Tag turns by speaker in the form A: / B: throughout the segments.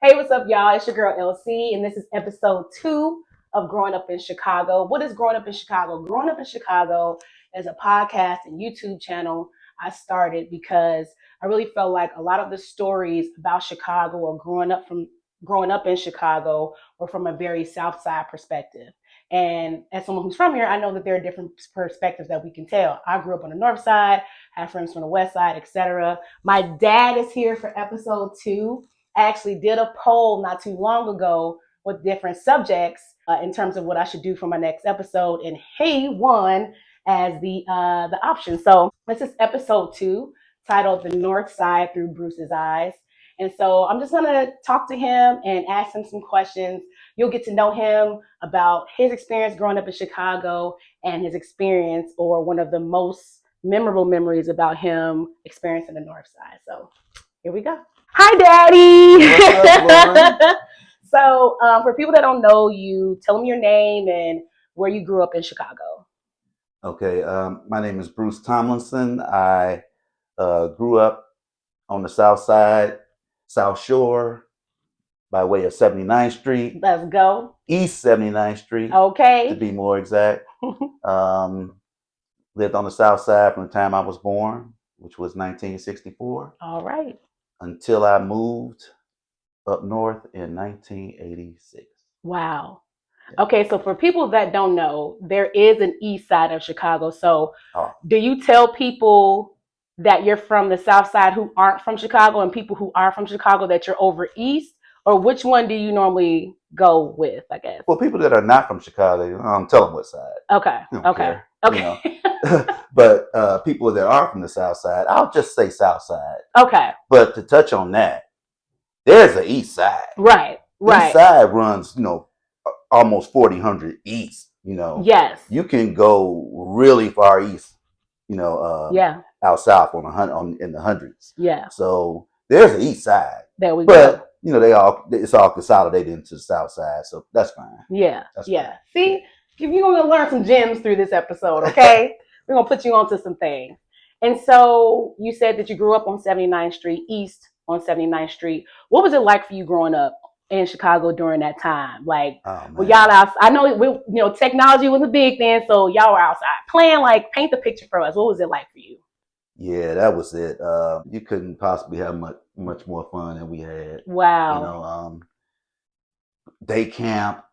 A: Hey, what's up, y'all? It's your girl Elle Cee, and this is episode 2 of Growing Up in Chicago. What is Growing Up in Chicago? Growing Up in Chicago is a podcast and YouTube channel I started because I really felt like a lot of the stories about Chicago or growing up in Chicago were from a very South Side perspective. And as someone who's from here, I know that there are different perspectives that we can tell. I grew up on the North Side, have friends from the West Side, etc. My dad is here for episode 2. I actually did a poll not too long ago with different subjects in terms of what I should do for my next episode, and he won as the option. So this is episode 2, titled "The North Side Through Bruce's Eyes." And so I'm just gonna talk to him and ask him some questions. You'll get to know him about his experience growing up in Chicago and his experience, or one of the most memorable memories about him experiencing the North Side. So here we go. Hi, Daddy.
B: What's up,
A: So, for people that don't know you, tell them your name and where you grew up in Chicago.
B: Okay, my name is Bruce Tomlinson. I grew up on the South Side, South Shore, by way of 79th Street,
A: Let's go.
B: East 79th Street, to
A: Okay.
B: be more exact. Lived on the South Side from the time I was born, which was 1964,
A: All right.
B: until I moved up north in 1986.
A: Wow. Okay, so for people that don't know, there is an east side of Chicago. So
B: Oh,
A: do you tell people that you're from the South Side who aren't from Chicago, and people who are from Chicago that you're over east? Or which one do you normally go with, I guess?
B: well, people that are not from Chicago, tell them what side.
A: Okay.
B: I don't
A: Okay.
B: care,
A: Okay.
B: But people that are from the South Side, I'll just say South Side.
A: Okay.
B: But to touch on that, there's an East Side.
A: Right. Right.
B: East Side runs, almost 400 east.
A: Yes.
B: You can go really far east.
A: Yeah.
B: Out south in the hundreds.
A: Yeah.
B: So there's an East Side.
A: There we go.
B: But it's all consolidated into the South Side, so that's fine.
A: Yeah.
B: That's
A: Yeah.
B: fine.
A: See, you're going to learn some gems through this episode, okay? We're going to put you onto some things. And so you said that you grew up on 79th Street, East on 79th Street. What was it like for you growing up in Chicago during that time? Like, well, y'all out, I know technology was a big thing, so y'all were outside playing. Like, paint the picture for us. What was it like for you?
B: Yeah, that was it. You couldn't possibly have much more fun than we had.
A: Wow.
B: Day camp,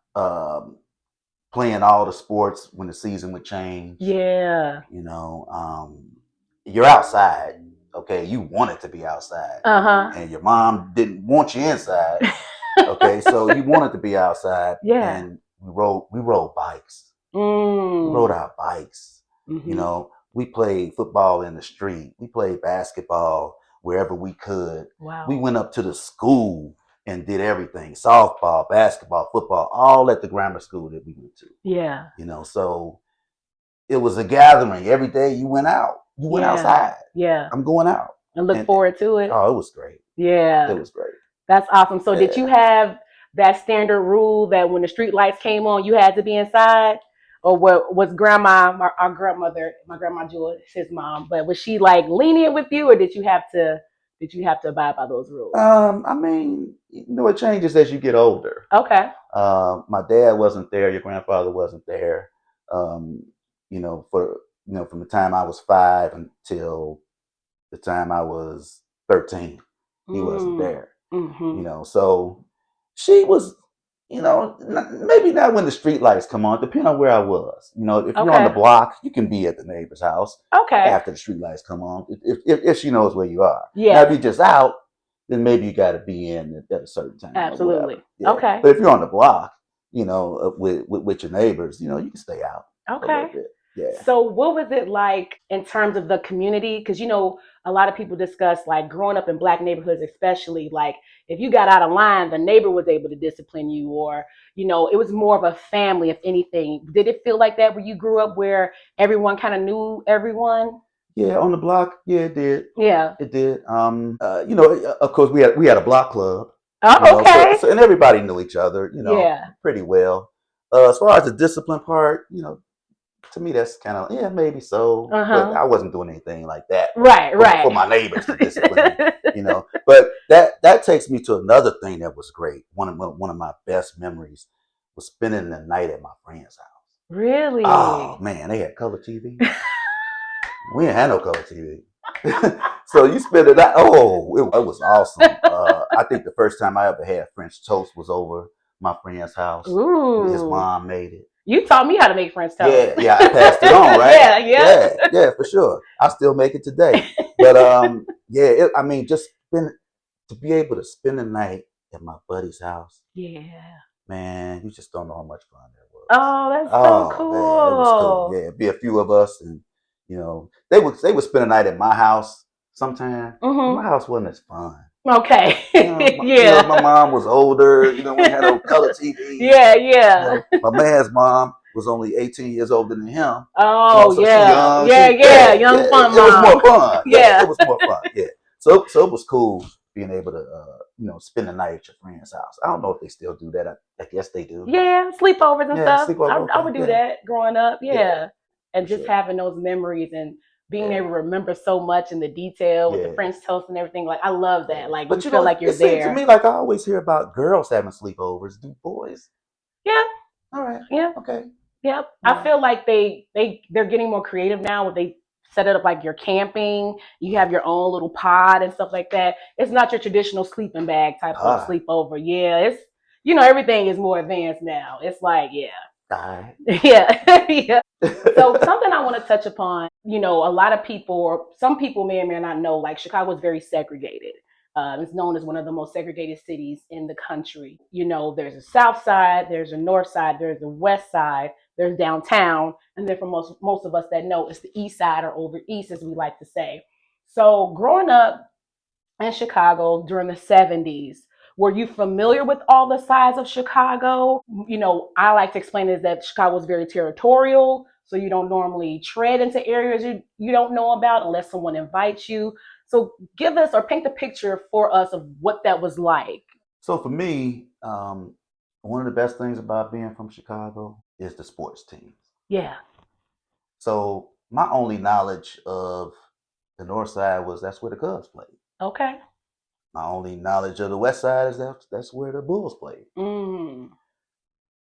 B: playing all the sports when the season would change.
A: Yeah.
B: You're outside. Okay, you wanted to be outside. And your mom didn't want you inside. Okay, so you wanted to be outside.
A: Yeah.
B: And we rode bikes. We rode our bikes.
A: Mm-hmm.
B: We played football in the street. We played basketball wherever we could.
A: Wow.
B: We went up to the school and did everything: softball, basketball, football, all at the grammar school that we went to.
A: Yeah.
B: So it was a gathering. Every day you went out. You went outside.
A: Yeah.
B: I'm going out.
A: And look forward to it.
B: Oh, it was great.
A: Yeah.
B: It was great.
A: That's awesome. So did you have that standard rule that when the street lights came on, you had to be inside? Or what was our grandmother, my grandma Jewel, his mom, but was she like lenient with you, or did you have to abide by those rules?
B: It changes as you get older.
A: Okay.
B: My dad wasn't there. Your grandfather wasn't there. From the time I was 5 until the time I was 13, he wasn't there.
A: Mm-hmm.
B: So she was, maybe not when the street lights come on, depending on where I was. If you're on the block, you can be at the neighbor's house after the street lights come on, if she knows where you are.
A: Yeah.
B: Now, if you're just out, then maybe you got to be in at a certain time.
A: Absolutely.
B: Yeah.
A: Okay.
B: But if you're on the block, with your neighbors, you can stay out.
A: Okay.
B: Yeah.
A: So what was it like in terms of the community? Because, a lot of people discuss like growing up in Black neighborhoods, especially like if you got out of line, the neighbor was able to discipline you, or, it was more of a family, if anything. Did it feel like that where you grew up, where everyone kind of knew everyone?
B: Yeah, on the block. Yeah, it did.
A: Yeah.
B: It did. Of course, we had a block club.
A: Oh, okay.
B: So, and everybody knew each other,
A: Yeah.
B: pretty well. As far as the discipline part, to me, that's kind of, yeah, maybe so.
A: Uh-huh.
B: But I wasn't doing anything like that.
A: Right, right.
B: For my neighbors to discipline me, you know. But that takes me to another thing that was great. One of my best memories was spending the night at my friend's house.
A: Really?
B: Oh man, they had color TV. We didn't have no color TV. So you spend the night. Oh, it was awesome. I think the first time I ever had French toast was over my friend's house.
A: Ooh.
B: His mom made it.
A: You taught me how to make French toast.
B: Yeah, I passed it on, right?
A: Yeah,
B: for sure. I still make it today. But yeah, I mean, just to be able to spend the night at my buddy's house.
A: Yeah.
B: Man, you just don't know how much fun that was.
A: Oh, that's so cool.
B: Man, it was cool. Yeah, it'd be a few of us, and you know, they would spend a night at my house sometime.
A: Mm-hmm.
B: My house wasn't as fun.
A: Okay.
B: Yeah. My mom was older. We had no color TV.
A: Yeah.
B: My man's mom was only 18 years older than him.
A: Oh,
B: so
A: yeah. Young fun mom.
B: It was more fun.
A: Yeah.
B: It was more fun. Yeah. So it was cool being able to, spend the night at your friend's house. I don't know if they still do that. I guess they do.
A: Yeah, sleepovers and stuff.
B: Sleepover,
A: I would do that growing up. Yeah. And just
B: sure.
A: having those memories and being able to remember so much in the detail with the French toast and everything. Like, I love that. Like, but you feel like you're there.
B: To me, like, I always hear about girls having sleepovers. Do boys?
A: Yeah.
B: All right.
A: Yeah.
B: Okay.
A: Yep. I feel like they're getting more creative now. They set it up like you're camping. You have your own little pod and stuff like that. It's not your traditional sleeping bag type of sleepover. Yeah. It's, everything is more advanced now. It's like, yeah. Yeah. So something I want to touch upon, a lot of people, or some people may or may not know, like Chicago is very segregated. It's known as one of the most segregated cities in the country. There's a south side, there's a north side, there's a west side, there's downtown, and then for most of us that know, it's the east side, or over east, as we like to say. So growing up in Chicago during the 70s, were you familiar with all the sides of Chicago? I like to explain is that Chicago is very territorial, so you don't normally tread into areas you don't know about unless someone invites you. So give us, or paint the picture for us of what that was like.
B: So for me, one of the best things about being from Chicago is the sports teams.
A: Yeah.
B: So my only knowledge of the north side was that's where the Cubs played.
A: Okay.
B: My only knowledge of the west side is that's where the Bulls played.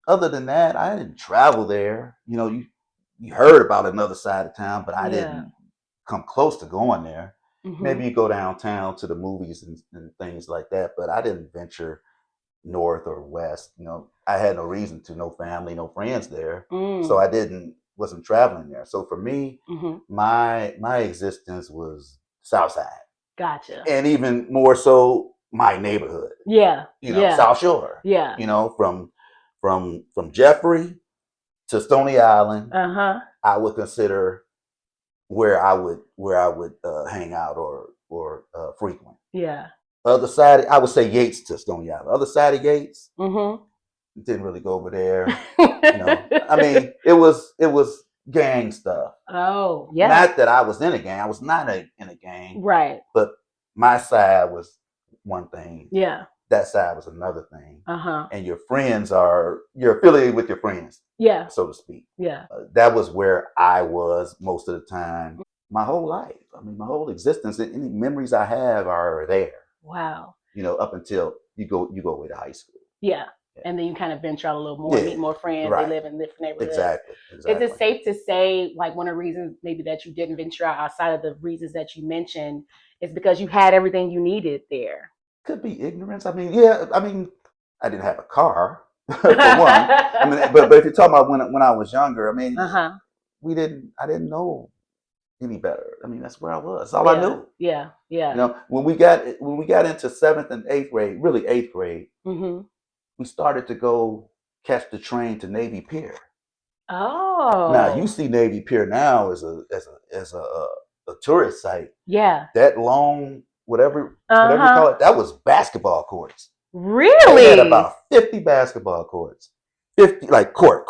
B: Other than that, I didn't travel there. You heard about another side of town, but I didn't come close to going there. Maybe you go downtown to the movies and things like that, but I didn't venture north or west. I had no reason to, no family, no friends there. So I wasn't traveling there. So for me, my existence was south side.
A: Gotcha.
B: And even more so my neighborhood.
A: Yeah.
B: South Shore.
A: Yeah.
B: From Jeffrey to Stony Island, I would consider where I would hang out or frequent.
A: Yeah.
B: Other side, I would say Yates to Stony Island. Other side of Yates, didn't really go over there. I mean, it was gang stuff.
A: Oh, yeah.
B: Not that I was in a gang. I was not in a gang.
A: Right.
B: But my side was one thing.
A: Yeah.
B: That side was another thing. And your friends you're affiliated with your friends.
A: Yeah.
B: So to speak.
A: Yeah.
B: That was where I was most of the time. My whole life. I mean, my whole existence. Any memories I have are there.
A: Wow.
B: Up until you go away to high school.
A: Yeah. And then you kind of venture out a little more, meet more friends. Right. They live in different neighborhoods.
B: Exactly.
A: Is it safe to say, like, one of the reasons maybe that you didn't venture out outside of the reasons that you mentioned is because you had everything you needed there?
B: Could be ignorance. I mean, I didn't have a car for one. I mean, but if you're talking about when I was younger, I mean, I didn't know any better. I mean, that's where I was. That's all I knew.
A: Yeah.
B: When we got into 7th and 8th grade, really 8th grade, we started to go catch the train to Navy Pier. Oh. Now you see Navy Pier now as a tourist site.
A: Yeah.
B: That long, whatever you call it, that was basketball courts.
A: Really?
B: They had about 50 basketball courts. 50, like court.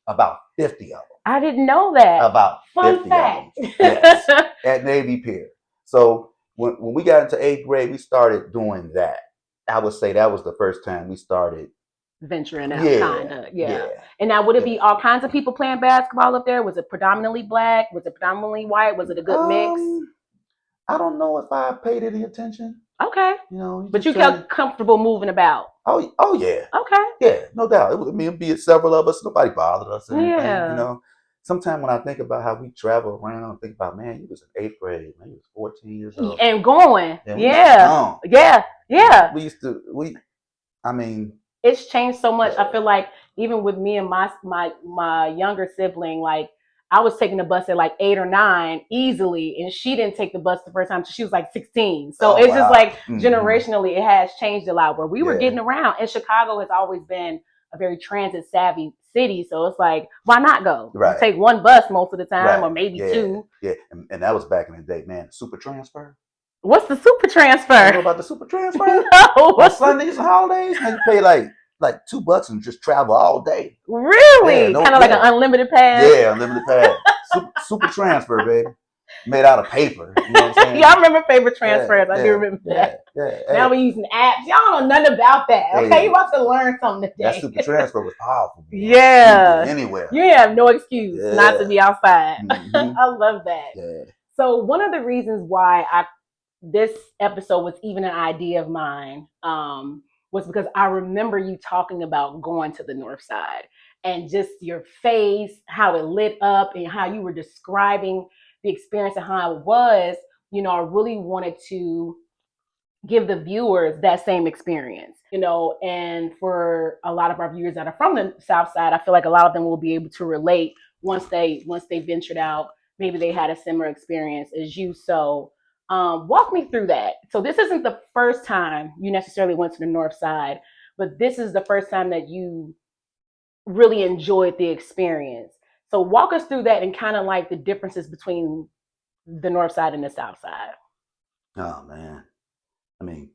B: About 50 of them.
A: I didn't know that.
B: About 50
A: Fun fact.
B: of them. Yes, at Navy Pier. So when we got into 8th grade, we started doing that. I would say that was the first time we started
A: venturing out,
B: Yeah,
A: kind of. Yeah.
B: yeah.
A: And now, would it be
B: Yeah.
A: all kinds of people playing basketball up there? Was it predominantly black? Was it predominantly white? Was it a good mix?
B: I don't know if I paid any attention.
A: Okay.
B: You know, you
A: But
B: just
A: you
B: trying
A: felt
B: to.
A: comfortable moving about.
B: Oh yeah,
A: Okay.
B: yeah, no doubt. I mean, be it several of us, nobody bothered us or anything. You
A: Yeah.
B: know, sometimes when I think about how we travel around, I think about, man, you was in 8th grade, man, you was 14 years old,
A: And going.
B: and we used to
A: Yeah.
B: gone.
A: Yeah. Yeah.
B: We used to we. I mean,
A: It's changed so much. I
B: yeah.
A: feel like even with me and my younger sibling, like I was taking the bus at like 8 or 9 easily, and she didn't take the bus the first time until she was like 16. So
B: Oh
A: it's just
B: wow.
A: like generationally, it has changed a lot. Where we were
B: Yeah.
A: getting around, and Chicago has always been a very transit savvy city. So it's like, why not go? You
B: Right.
A: take one bus most of the time,
B: Right.
A: or maybe
B: Yeah.
A: two.
B: Yeah. And that was back in the day, man. Super transfer.
A: What's the super
B: You know
A: transfer?
B: about the super transfer?
A: No.
B: On
A: What's
B: Sundays and holidays, man, you pay like $2 and just travel all day.
A: really?
B: Yeah, no,
A: Kind of like an unlimited pass.
B: Yeah, unlimited pass. Super transfer, baby. Made out of paper. You know what I'm saying?
A: Y'all remember paper
B: Yeah,
A: transfers? I do remember that.
B: yeah.
A: Now we're using apps. Y'all know nothing about that. Okay,
B: Hey.
A: you about to learn something
B: That
A: today.
B: super transfer was powerful. Man.
A: Yeah.
B: You could get anywhere.
A: You have no excuse not to be outside.
B: Mhm.
A: I love that.
B: Yeah.
A: So one of the reasons why this episode was even an idea of mine was because I remember you talking about going to the North Side and just your face, how it lit up, and how you were describing the experience and how it was. You know, I really wanted to give the viewers that same experience, you know, and for a lot of our viewers that are from the South Side, I feel like a lot of them will be able to relate once they ventured out. Maybe they had a similar experience as you. So walk me through that. So this isn't the first time you necessarily went to the North Side, but this is the first time that you really enjoyed the experience. So walk us through that and kind of like the differences between the North Side and the South Side.
B: Oh man. I mean,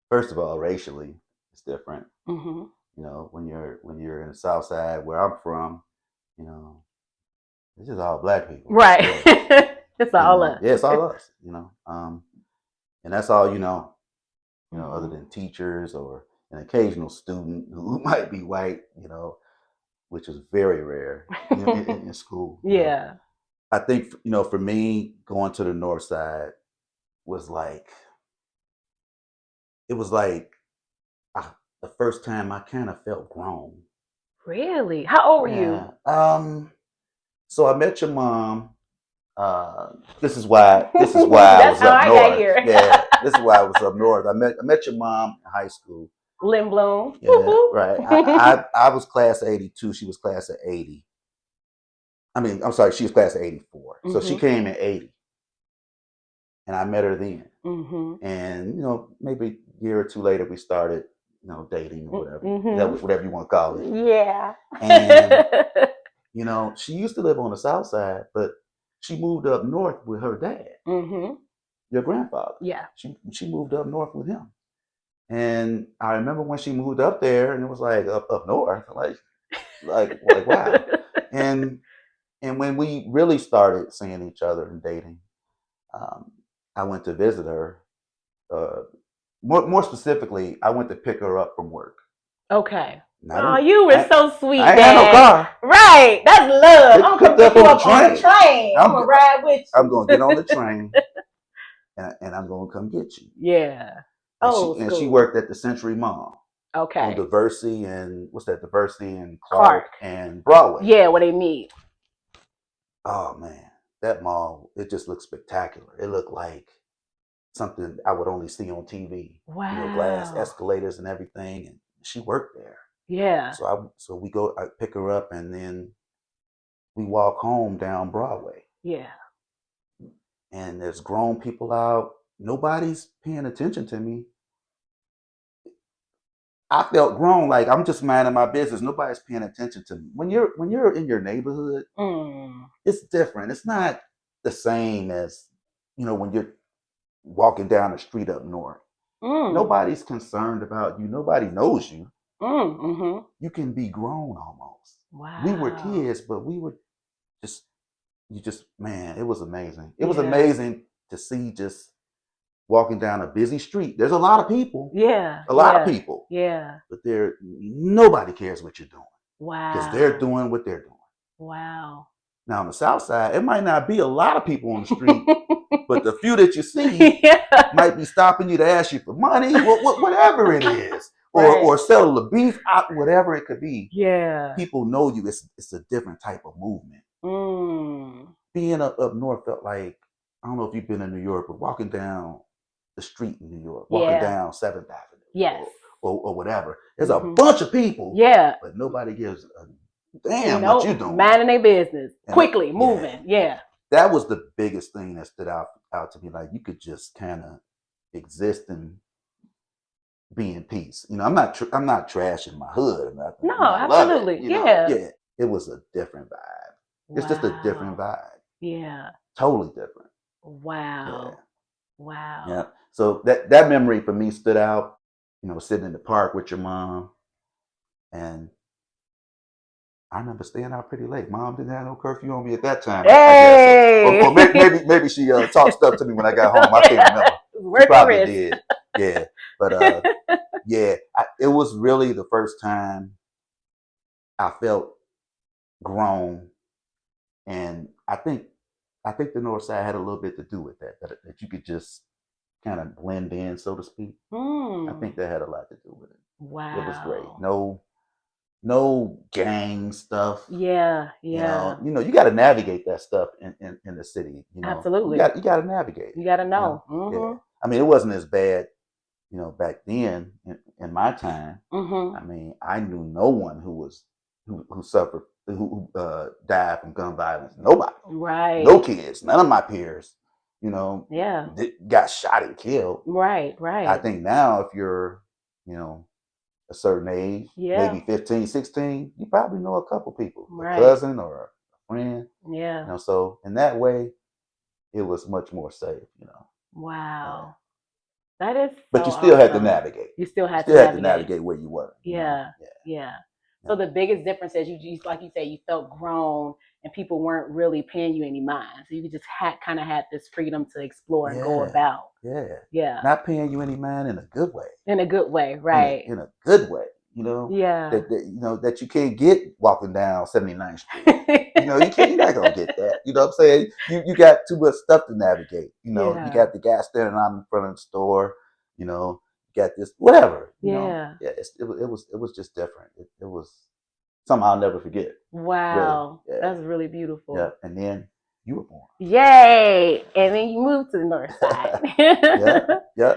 B: first of all, racially, it's different.
A: Mm-hmm.
B: You know, when you're in the South Side, where I'm from, you know, it's just all black people.
A: Right.
B: Yeah.
A: It's all us.
B: Yeah, it's all us. You know, and that's all you know. You know, other
A: Mm-hmm.
B: than teachers or an occasional student who might be white. You know, which is very rare in school. You know.
A: Yeah.
B: I think for me, going to the North Side was like it was like the first time I kind of felt grown.
A: Really? How old were
B: Yeah.
A: you?
B: So I met your mom. This is why I
A: That's
B: was
A: how
B: up
A: I got
B: north.
A: here.
B: Yeah, this is why I was up north. I met your mom in high school.
A: Lynn Bloom.
B: Yeah, right. I was class of 82. She was class of 80. I mean, I'm sorry, she was class of 84. So she came in 80, and I met her then. And maybe a year or two later, we started dating or whatever, whatever you want to call it.
A: Yeah.
B: And she used to live on the South Side, but she moved up north with her dad, your grandfather.
A: Yeah.
B: She moved up north with him. And I remember when she moved up there, and it was like up north, like wow. And when we really started seeing each other and dating, I went to visit her. More specifically, I went to pick her up from work.
A: Okay. Oh, you were so sweet.
B: I ain't had no car.
A: Right. That's love. I'm gonna pick you up on the train. I'm gonna ride with you.
B: I'm gonna get on the train, and I'm gonna come get you.
A: Yeah.
B: And she worked at the Century Mall.
A: Okay.
B: On Diversity and what's that? Diversity and Clark and Broadway.
A: Yeah, where they meet.
B: Oh man, that mall, it just looked spectacular. It looked like something I would only see on TV.
A: Wow.
B: Glass escalators and everything, and she worked there.
A: Yeah.
B: So I pick her up, and then we walk home down Broadway.
A: Yeah.
B: And there's grown people out. Nobody's paying attention to me. I felt grown, like I'm just minding my business. Nobody's paying attention to me. When you're in your neighborhood, it's different. It's not the same as when you're walking down the street up north. Nobody's concerned about you. Nobody knows you. You can be grown almost.
A: Wow.
B: We were kids, but we were man, it was amazing. It was amazing to see just walking down a busy street. There's a lot of people.
A: Yeah.
B: A lot of people.
A: Yeah.
B: But nobody cares what you're doing.
A: Wow.
B: Because they're doing what they're doing.
A: Wow.
B: Now on the south side, it might not be a lot of people on the street, but the few that you see might be stopping you to ask you for money, whatever it is, or settle the beef out, whatever it could be.
A: Yeah.
B: People know you. It's a different type of movement. Being up north felt like, I don't know if you've been in New York, but walking down the street in New York, walking down 7th Avenue,
A: yes,
B: or whatever. There's a bunch of people, but nobody gives a damn what you doing.
A: Minding their business, quickly moving. Yeah,
B: that was the biggest thing that stood out to me. Like, you could just kind of exist and be in peace. You know, I'm not trashing my hood or nothing.
A: No, absolutely.
B: Yeah, it was a different vibe. It's just a different vibe.
A: Yeah,
B: totally different.
A: Wow. Wow.
B: Yeah. So that memory for me stood out. You know, sitting in the park with your mom, and I remember staying out pretty late. Mom didn't have no curfew on me at that time.
A: Hey!
B: Or maybe she talked stuff to me when I got home. I can't remember. She probably did. Yeah. But it was really the first time I felt grown, and I think the North Side had a little bit to do with that you could just kind of blend in, so to speak. I think that had a lot to do with it.
A: Wow.
B: It was great. No gang stuff.
A: Yeah.
B: You know, you got to navigate that stuff in the city. You know,
A: absolutely.
B: You got to navigate.
A: You got to know.
B: Yeah. I mean, it wasn't as bad, you know, back then in my time. I mean, I knew no one who suffered, who died from gun violence. Nobody.
A: Right.
B: No kids. None of my peers. You know.
A: Yeah.
B: Got shot and killed.
A: Right.
B: I think now, if you're, you know, a certain age, maybe 15, 16, you probably know a couple people, a cousin or a friend. Yeah. You know, so in that way, it was much more safe, you know.
A: Wow. That is
B: but you still had to navigate.
A: You still had
B: to navigate where you were.
A: Yeah. So the biggest difference is you like you said, you felt grown and people weren't really paying you any mind. So you just kind of had this freedom to explore and go about. Yeah.
B: Not paying you any mind in a good way.
A: In a good way, right.
B: In a good way, you know.
A: Yeah.
B: That you can't get walking down 79th Street. You know, you're not going to get that. You know what I'm saying? You got too much stuff to navigate. You know, you got the guy standing out in front of the store, you know. Got this, whatever. You know? It was just different. It was something I'll never forget.
A: Wow, really. That's really beautiful.
B: Yeah, and then you were born.
A: Yay! And then you moved to the North Side.
B: Yeah.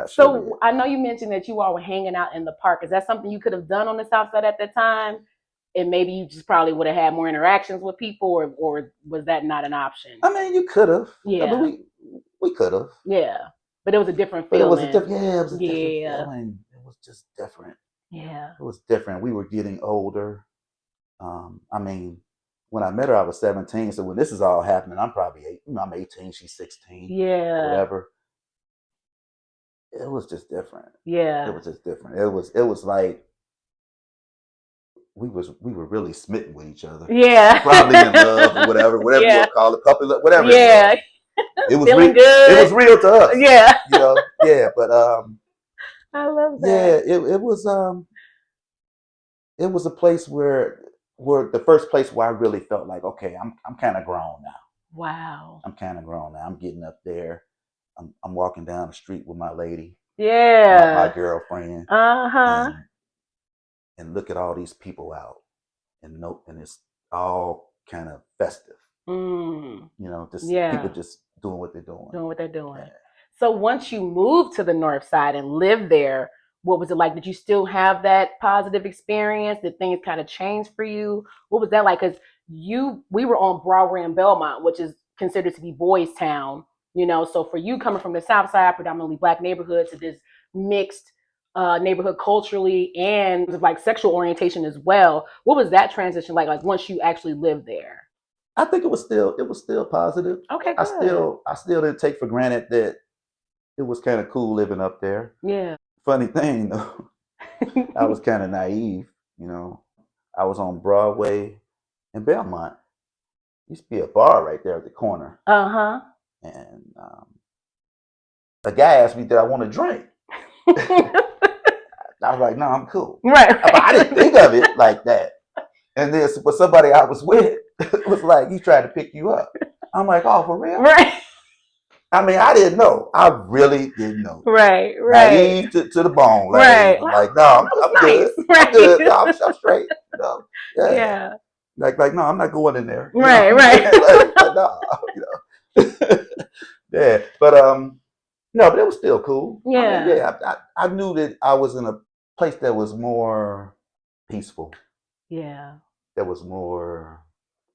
A: So I know you mentioned that you all were hanging out in the park. Is that something you could have done on the South Side at that time? And maybe you just probably would have had more interactions with people, or was that not an option?
B: I mean, you could have. Yeah, I mean, we could have.
A: Yeah. But it was a different feeling.
B: It was a different feeling. It was just different.
A: Yeah.
B: It was different. We were getting older. I mean, when I met her, I was 17. So when this is all happening, I'm probably 8. You know, I'm 18. She's 16.
A: Yeah.
B: Whatever. It was just different.
A: Yeah.
B: It was just different. It was like we were really smitten with each other.
A: Yeah.
B: Probably in love or whatever you want to call it, puppy love, whatever.
A: Yeah.
B: It was
A: feeling good.
B: It was real to us.
A: Yeah.
B: You know. Yeah. But
A: I love that.
B: Yeah. It was a place where the first place where I really felt like, okay, I'm kind of grown now.
A: Wow.
B: I'm kind of grown now. I'm getting up there. I'm walking down the street with my lady.
A: Yeah.
B: My girlfriend. And look at all these people out, and it's all kind of festive. You know, just people just doing what they're doing.
A: Yeah. So once you moved to the North Side and lived there, what was it like? Did you still have that positive experience? Did things kind of change for you? What was that like? Because we were on Broadway and Belmont, which is considered to be boys' town, you know. So for you coming from the South Side, predominantly Black neighborhood, to this mixed neighborhood culturally and like sexual orientation as well, what was that transition like? Like once you actually lived there?
B: I think it was still positive.
A: Okay, good.
B: I still didn't take for granted that it was kind of cool living up there.
A: Yeah.
B: Funny thing though, I was kind of naive, you know. I was on Broadway and Belmont. Used to be a bar right there at the corner.
A: And
B: a guy asked me, did I want to drink? I was like, no, I'm cool.
A: Right.
B: I didn't think of it like that. And then but somebody I was with was like, he tried to pick you up. I'm like, oh, for real?
A: Right.
B: I mean, I didn't know. I really didn't know.
A: Right.
B: Naive to the bone. Like,
A: Right.
B: like no, I'm
A: nice.
B: good.
A: Right.
B: I'm good. No, I'm straight. No, yeah.
A: Yeah.
B: Like, no, I'm not going in there.
A: Right.
B: Like, no, yeah. But no, but it was still cool.
A: Yeah.
B: I mean, yeah, I knew that I was in a place that was more peaceful.
A: Yeah.
B: There was more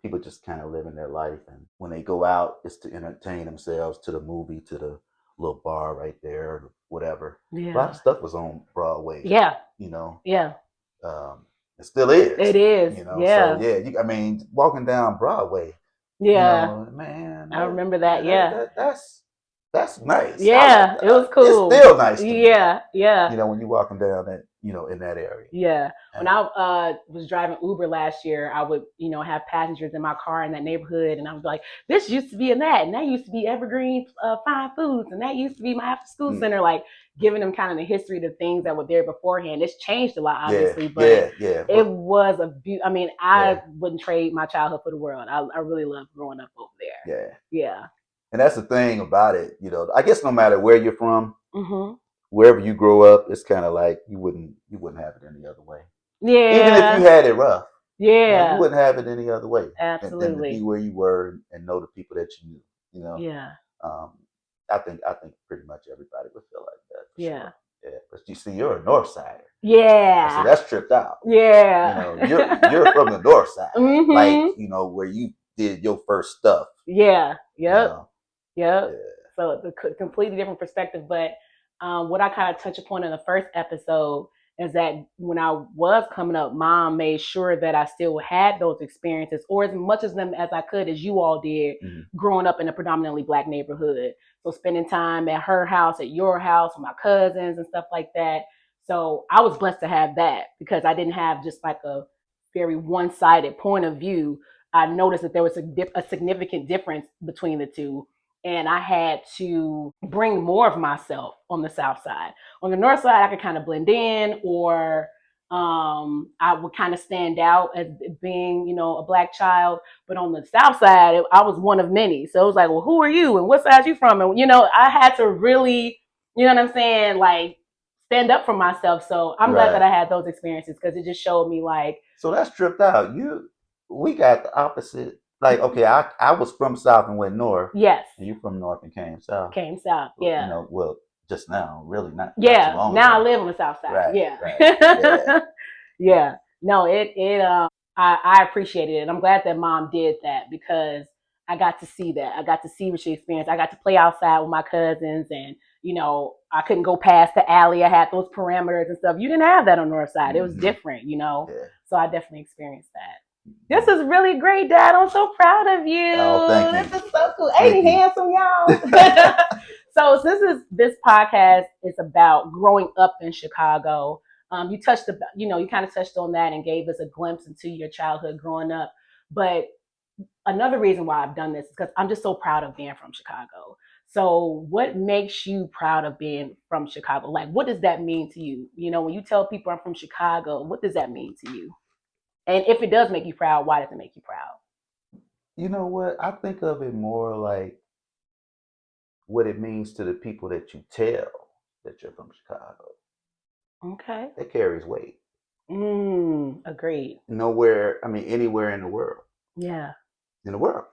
B: people just kind of living their life, and when they go out, it's to entertain themselves, to the movie, to the little bar right there, whatever.
A: Yeah.
B: A lot of stuff was on Broadway.
A: Yeah.
B: You know.
A: Yeah.
B: It still is.
A: It is.
B: You know.
A: Yeah.
B: So yeah, I mean, walking down Broadway.
A: Yeah.
B: You know, man.
A: I remember that. Yeah.
B: That's nice.
A: Yeah. It was cool.
B: It's still nice to me.
A: Yeah. Yeah.
B: You know, when you're walking down that, in that area.
A: Yeah. When I was driving Uber last year, I would, have passengers in my car in that neighborhood, and I was like, this used to be in that, and that used to be Evergreen Fine Foods, and that used to be my after school center, like giving them kind of the history of the things that were there beforehand. It's changed a lot, obviously, but it was I mean, I wouldn't trade my childhood for the world. I really loved growing up over there.
B: Yeah.
A: Yeah.
B: And that's the thing about it, I guess no matter where you're from, wherever you grow up, it's kind of like you wouldn't have it any other way.
A: Yeah.
B: Even if you had it rough.
A: Yeah.
B: You wouldn't have it any other way.
A: Absolutely.
B: Than to be where you were and know the people that you knew.
A: Yeah.
B: I think pretty much everybody would feel like that.
A: Yeah.
B: Sure. Yeah. But you see, you're a North Sider.
A: Yeah.
B: So that's tripped out.
A: Yeah.
B: You're from the North Side.
A: Mm-hmm.
B: Like, where you did your first stuff.
A: Yeah. Yep. Yep.
B: Yeah.
A: So it's a completely different perspective. But what I kind of touch upon in the first episode is that when I was coming up, Mom made sure that I still had those experiences, or as much of them as I could, as you all did, growing up in a predominantly Black neighborhood. So spending time at her house, at your house, with my cousins and stuff like that. So I was blessed to have that, because I didn't have just like a very one-sided point of view. I noticed that there was a significant difference between the two. And I had to bring more of myself on the South Side. On the North Side, I could kind of blend in, or I would kind of stand out as being, a Black child. But on the South Side, I was one of many. So it was like, well, who are you? And what side you from? And, I had to really, you know what I'm saying, like, stand up for myself. So I'm glad that I had those experiences, because it just showed me, like.
B: So that's tripped out. We got the opposite. Like, okay, I was from South and went North.
A: Yes.
B: And you from North and came South.
A: Came South, yeah.
B: Well, just now, really not.
A: Yeah,
B: not too long
A: now
B: ago.
A: I live on the South Side.
B: Right,
A: yeah.
B: Right, yeah.
A: Yeah. No, I appreciated it. And I'm glad that Mom did that, because I got to see that. I got to see what she experienced. I got to play outside with my cousins, and, I couldn't go past the alley. I had those parameters and stuff. You didn't have that on North Side. It was different,
B: Yeah.
A: So I definitely experienced that. This is really great, Dad. I'm so proud of you.
B: Oh, thank you.
A: This is so cool. Ain't he handsome, y'all? So this podcast is about growing up in Chicago. You kind of touched on that and gave us a glimpse into your childhood growing up. But another reason why I've done this is because I'm just so proud of being from Chicago. So what makes you proud of being from Chicago? Like, what does that mean to you? When you tell people I'm from Chicago, what does that mean to you? And if it does make you proud, why does it make you proud?
B: You know what? I think of it more like what it means to the people that you tell that you're from Chicago.
A: Okay.
B: That carries weight.
A: Agreed.
B: Anywhere in the world.
A: Yeah.
B: In the world.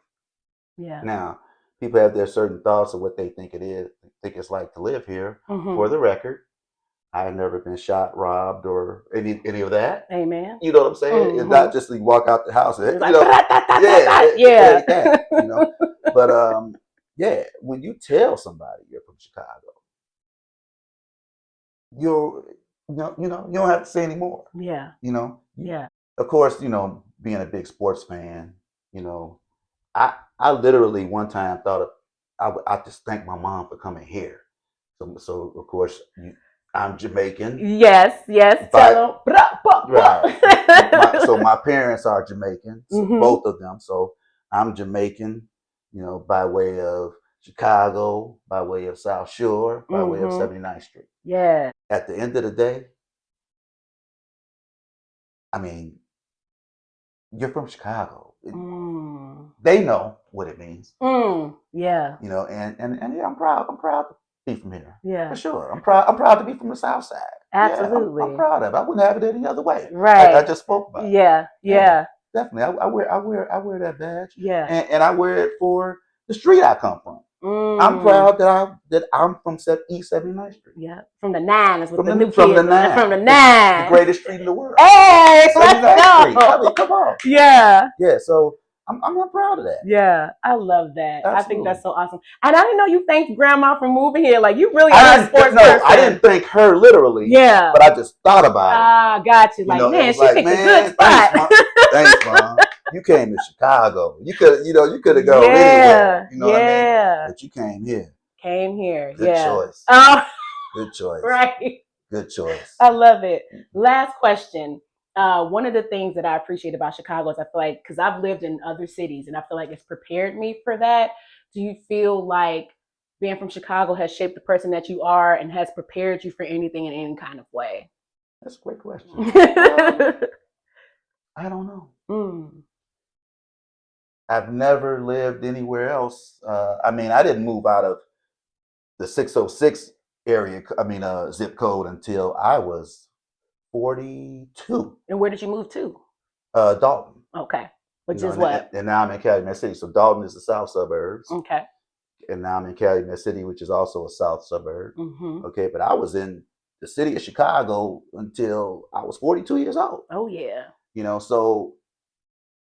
A: Yeah.
B: Now, people have their certain thoughts of what they think it's like to live here. For the record, I have never been shot, robbed, or any of that.
A: Amen.
B: You know what I'm saying? It's not just you walk out the house and
A: like,
B: But when you tell somebody you're from Chicago, you don't have to say anymore.
A: Yeah.
B: Yeah. Of course, being a big sports fan, I literally one time thought I just thank my mom for coming here. So of course I'm Jamaican.
A: Yes. Tell them.
B: Right. So my parents are Jamaican, so both of them. So I'm Jamaican, by way of Chicago by way of South Shore, by way of 79th Street.
A: Yeah.
B: At the end of the day, I mean, you're from Chicago. They know what it means.
A: Yeah.
B: You know, and yeah, I'm proud to be from here.
A: Yeah.
B: For sure. I'm proud to be from the South Side.
A: Absolutely.
B: Yeah, I'm proud of it. I wouldn't have it any other way.
A: Right.
B: Like I just spoke about.
A: Yeah.
B: Definitely. I wear that badge.
A: Yeah.
B: And I wear it for the street I come from. I'm proud that I'm from East 79th Street.
A: Yeah. From the nines with the new kids.
B: From the nine.
A: From the nine.
B: The greatest street in the world.
A: Hey,
B: 79th
A: let's go.
B: Street. I mean, come on.
A: Yeah.
B: Yeah, so I'm not proud of that.
A: Yeah, I love that.
B: Absolutely.
A: I think that's so awesome. And I didn't know you thanked Grandma for moving here. Like, you really are a sports person.
B: I didn't thank her literally.
A: Yeah.
B: But I just thought about it.
A: Ah, got you. Like, man, she picked a good spot.
B: Thanks, Mom. You came to Chicago. You could have gone anywhere. You know what I mean? But you came here. Good choice.
A: Oh.
B: Good choice.
A: Right.
B: Good choice.
A: I love it. Last question. One of the things that I appreciate about Chicago is I feel like, because I've lived in other cities and I feel like it's prepared me for that. Do you feel like being from Chicago has shaped the person that you are and has prepared you for anything in any kind of way?
B: That's a great question. I don't know. I've never lived anywhere else. I mean, I didn't move out of the 606 area, zip code until I was 42.
A: And where did you move to?
B: Dalton.
A: Okay. Which is what?
B: And now I'm in Calumet City. So Dalton is the south suburbs.
A: Okay.
B: And now I'm in Calumet City, which is also a south suburb. Okay, but I was in the city of Chicago until I was 42 years old.
A: Oh, yeah.
B: You know, so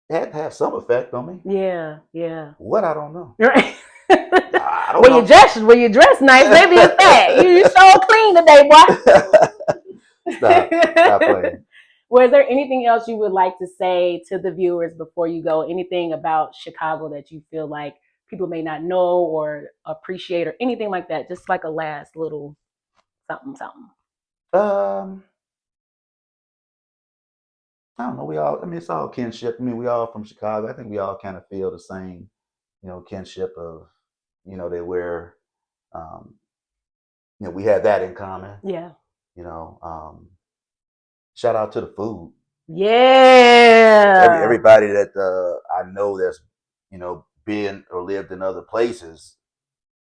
B: it had to have some effect on me.
A: Yeah.
B: What? I don't know.
A: Right.
B: I don't know.
A: You dress nice, maybe it's that. You so clean today, boy.
B: Stop playing.
A: Was there anything else you would like to say to the viewers before you go? Anything about Chicago that you feel like people may not know or appreciate or anything like that? Just like a last little something.
B: I don't know. It's all kinship. I mean, we all from Chicago. I think we all kind of feel the same, kinship of, they wear, we have that in common.
A: Yeah.
B: Shout out to the food.
A: Yeah.
B: Everybody that I know that's, been or lived in other places,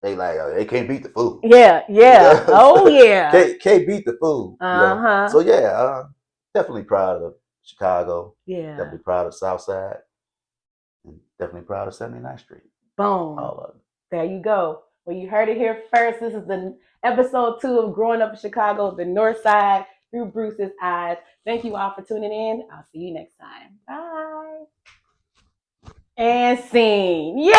B: they they can't beat the food.
A: Yeah. Oh yeah.
B: Can't beat the food. So yeah, definitely proud of Chicago.
A: Yeah.
B: Definitely proud of Southside. And definitely proud of 79th Street.
A: Boom.
B: All of it.
A: There you go. Well, you heard it here first. This is the episode 2 of Growing Up in Chicago, the North Side through Bruce's eyes. Thank you all for tuning in. I'll see you next time. Bye. And scene. Yay!